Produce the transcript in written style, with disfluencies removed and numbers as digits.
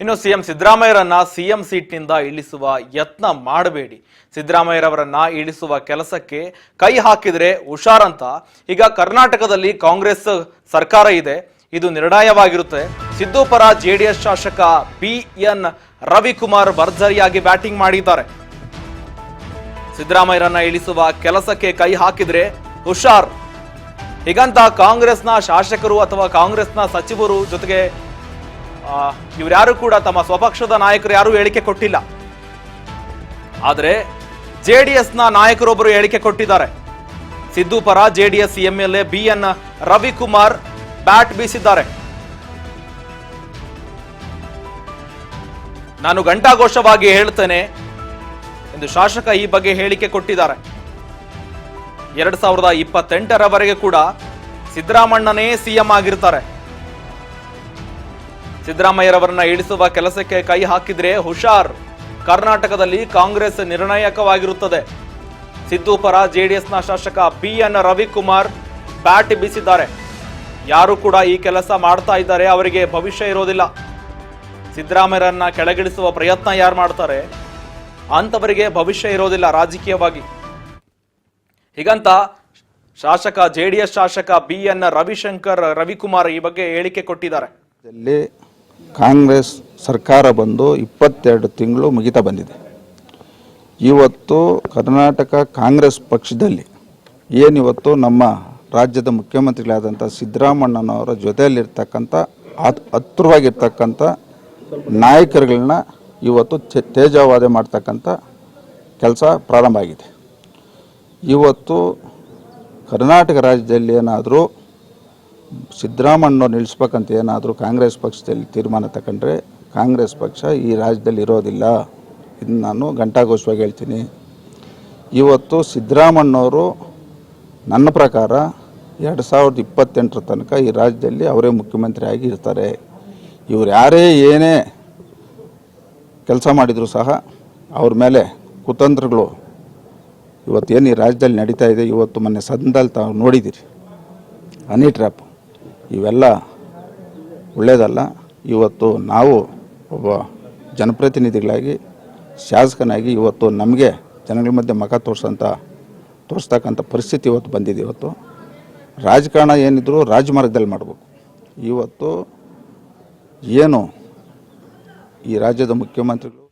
ಇನ್ನು CM ಸಿದ್ದರಾಮಯ್ಯರನ್ನ CM ಸೀಟ್ನಿಂದ ಇಳಿಸುವ ಯತ್ನ ಮಾಡಬೇಡಿ, ಸಿದ್ದರಾಮಯ್ಯರವರನ್ನ ಇಳಿಸುವ ಕೆಲಸಕ್ಕೆ ಕೈ ಹಾಕಿದ್ರೆ ಹುಷಾರಂತ ಈಗ ಕರ್ನಾಟಕದಲ್ಲಿ ಕಾಂಗ್ರೆಸ್ ಸರ್ಕಾರ ಇದೆ, ಇದು ನಿರ್ಣಯವಾಗಿರುತ್ತೆ. ಸಿದ್ದು ಪರ ಜೆಡಿಎಸ್ ಶಾಸಕ BN ರವಿಕುಮಾರ್ ಭರ್ಜರಿಯಾಗಿ ಬ್ಯಾಟಿಂಗ್ ಮಾಡಿದ್ದಾರೆ. ಸಿದ್ದರಾಮಯ್ಯರನ್ನ ಇಳಿಸುವ ಕೆಲಸಕ್ಕೆ ಕೈ ಹಾಕಿದ್ರೆ ಹುಷಾರ್ ಹೀಗಂತ ಕಾಂಗ್ರೆಸ್ನ ಶಾಸಕರು ಅಥವಾ ಕಾಂಗ್ರೆಸ್ನ ಸಚಿವರು ಜೊತೆಗೆ ಇವರ್ಯಾರು ಕೂಡ ತಮ್ಮ ಸ್ವಪಕ್ಷದ ನಾಯಕರು ಯಾರು ಹೇಳಿಕೆ ಕೊಟ್ಟಿಲ್ಲ. ಆದರೆ ಜೆಡಿಎಸ್ನ ನಾಯಕರೊಬ್ಬರು ಹೇಳಿಕೆ ಕೊಟ್ಟಿದ್ದಾರೆ. ಸಿದ್ದು ಪರ JDS MLA BN Ravikumar bat ಬೀಸಿದ್ದಾರೆ. ನಾನು ಘಂಟಾಘೋಷವಾಗಿ ಹೇಳ್ತೇನೆ ಎಂದು ಶಾಸಕ ಈ ಬಗ್ಗೆ ಹೇಳಿಕೆ ಕೊಟ್ಟಿದ್ದಾರೆ. 2028ರವರೆಗೆ ಕೂಡ ಸಿದ್ದರಾಮಣ್ಣನೇ ಸಿಎಂ ಆಗಿರ್ತಾರೆ. ಸಿದ್ದರಾಮಯ್ಯರವರನ್ನ ಇಳಿಸುವ ಕೆಲಸಕ್ಕೆ ಕೈ ಹಾಕಿದ್ರೆ ಹುಷಾರ್, ಕರ್ನಾಟಕದಲ್ಲಿ ಕಾಂಗ್ರೆಸ್ ನಿರ್ಣಾಯಕವಾಗಿರುತ್ತದೆ. ಸಿದ್ದು ಪರ ಜೆಡಿಎಸ್ನ ಶಾಸಕ BN ರವಿಕುಮಾರ್ ಬ್ಯಾಟ್ ಬೀಸಿದ್ದಾರೆ. ಯಾರು ಕೂಡ ಈ ಕೆಲಸ ಮಾಡ್ತಾ ಇದ್ದಾರೆ ಅವರಿಗೆ ಭವಿಷ್ಯ ಇರೋದಿಲ್ಲ. ಸಿದ್ದರಾಮಯ್ಯರನ್ನ ಕೆಳಗಿಳಿಸುವ ಪ್ರಯತ್ನ ಯಾರು ಮಾಡ್ತಾರೆ ಅಂತವರಿಗೆ ಭವಿಷ್ಯ ಇರೋದಿಲ್ಲ ರಾಜಕೀಯವಾಗಿ. ಹೀಗಂತ ಶಾಸಕ ಜೆಡಿಎಸ್ ಶಾಸಕ BN ರವಿಕುಮಾರ್ ಈ ಬಗ್ಗೆ ಹೇಳಿಕೆ ಕೊಟ್ಟಿದ್ದಾರೆ. ಕಾಂಗ್ರೆಸ್ ಸರ್ಕಾರ ಬಂದು 22 ತಿಂಗಳು ಮುಗಿತಾ ಬಂದಿದೆ. ಇವತ್ತು ಕರ್ನಾಟಕ ಕಾಂಗ್ರೆಸ್ ಪಕ್ಷದಲ್ಲಿ ಏನಿವತ್ತು ನಮ್ಮ ರಾಜ್ಯದ ಮುಖ್ಯಮಂತ್ರಿಗಳಾದಂಥ ಸಿದ್ದರಾಮಣ್ಣನವರ ಜೊತೆಯಲ್ಲಿರ್ತಕ್ಕಂಥ ಹತ್ತಿರವಾಗಿರ್ತಕ್ಕಂಥ ನಾಯಕರುಗಳನ್ನ ಇವತ್ತು ತೇಜಾವಾದೆ ಮಾಡ್ತಕ್ಕಂಥ ಕೆಲಸ ಪ್ರಾರಂಭ ಆಗಿದೆ. ಇವತ್ತು ಕರ್ನಾಟಕ ರಾಜ್ಯದಲ್ಲಿ ಏನಾದರೂ ಸಿದ್ದರಾಮಣ್ಣವ್ರು ನಿಲ್ಲಿಸ್ಬೇಕಂತ ಏನಾದರೂ ಕಾಂಗ್ರೆಸ್ ಪಕ್ಷದಲ್ಲಿ ತೀರ್ಮಾನ ತಗೊಂಡ್ರೆ ಕಾಂಗ್ರೆಸ್ ಪಕ್ಷ ಈ ರಾಜ್ಯದಲ್ಲಿ ಇರೋದಿಲ್ಲ. ಇದನ್ನು ನಾನು ಘಂಟಾಘೋಷವಾಗಿ ಹೇಳ್ತೀನಿ. ಇವತ್ತು ಸಿದ್ದರಾಮಣ್ಣವರು ನನ್ನ ಪ್ರಕಾರ 2028 ತನಕ ಈ ರಾಜ್ಯದಲ್ಲಿ ಅವರೇ ಮುಖ್ಯಮಂತ್ರಿ ಆಗಿ ಇರ್ತಾರೆ. ಇವ್ರು ಯಾರೇ ಏನೇ ಕೆಲಸ ಮಾಡಿದರೂ ಸಹ ಅವ್ರ ಮೇಲೆ ಕುತಂತ್ರಗಳು ಇವತ್ತೇನು ಈ ರಾಜ್ಯದಲ್ಲಿ ನಡೀತಾ ಇದೆ. ಇವತ್ತು ಮೊನ್ನೆ ಸದನದಲ್ಲಿ ತಾವು ನೋಡಿದ್ದೀರಿ, ಹನಿ ಟ್ರ್ಯಾಪ್, ಇವೆಲ್ಲ ಒಳ್ಳೆಯದಲ್ಲ. ಇವತ್ತು ನಾವು ಒಬ್ಬ ಜನಪ್ರತಿನಿಧಿಗಳಾಗಿ ಶಾಸಕನಾಗಿ ಇವತ್ತು ನಮಗೆ ಜನಗಳ ಮಧ್ಯೆ ಮುಖ ತೋರಿಸ್ತಕ್ಕಂಥ ಪರಿಸ್ಥಿತಿ ಇವತ್ತು ಬಂದಿದೆ. ಇವತ್ತು ರಾಜಕಾರಣ ಏನಿದ್ರು ರಾಜಮಾರ್ಗದಲ್ಲಿ ಮಾಡಬೇಕು. ಇವತ್ತು ಏನು ಈ ರಾಜ್ಯದ ಮುಖ್ಯಮಂತ್ರಿಗಳು